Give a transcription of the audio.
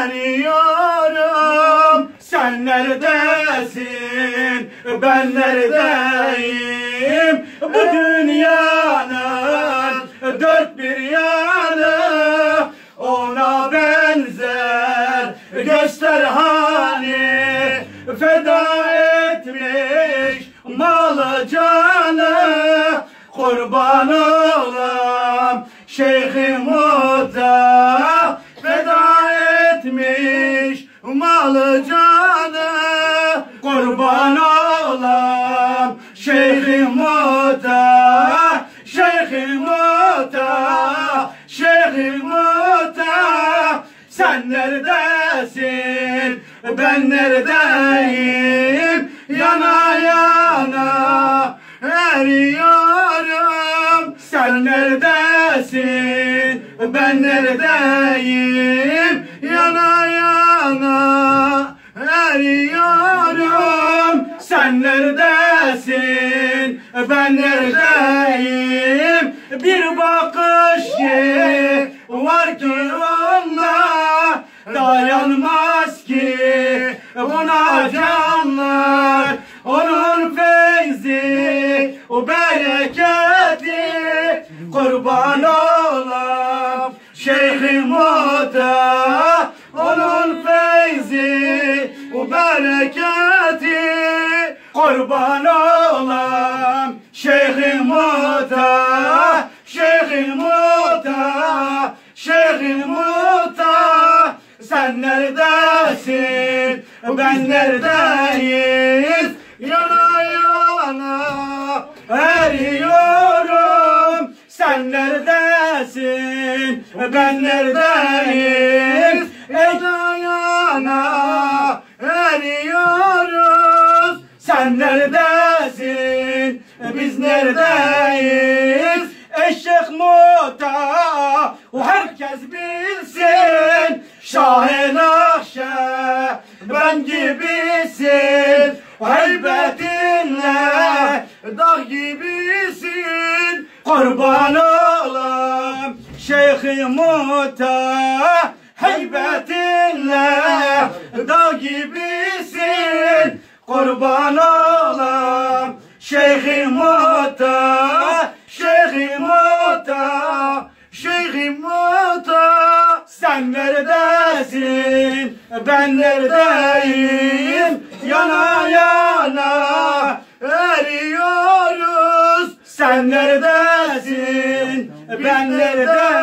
eriyorum. Sen neredesin, ben neredeyim? Bu dünyanın dört bir yanı ona benzer, göster hani feda etmiş malı canı. Kurban olam Şeyh-i Muhtar, feda etmiş malı canı. Kurban olam Şeyh-i Muhtar, Şeyh-i Muhtar, Şeyh-i Muhtar. Sen neredesin, ben neredeyim? Yana yana eriyorum. Sen neredesin, ben neredeyim? Yana yana eriyorum. Sen neredesin, ben neredeyim? Bir bakış var ki onda, dayanmaz ki buna canlar. Onun feyzi, o bereketi, kurban olam Şeyh-i Muhtar. Onun feyzi, o bereketi, kurban olam Şeyh-i Muhtar, Şeyh-i Muhtar, Şeyh-i Muhtar. Sen neredesin, ben neredeyiz? Yana yana eriyorum. Sen neredesin, ben neredeyiz? Yana yana eriyoruz. Sen neredesin, biz neredeyiz? Eşek Muhtar, herkes bilsin. Şah-ı Nakşibend ben gibisin. Heybetinle dağ gibisin. Kurban olam Şeyh-i Muhtar, heybetinle dağ gibisin. Kurban olam Şeyh-i Muhtar, Şeyh-i Muhtar, Şeyh-i Muhtar. Sen neredesin, ben neredeyim? Yana yana eriyoruz. Sen neredesin, ben neredeyim?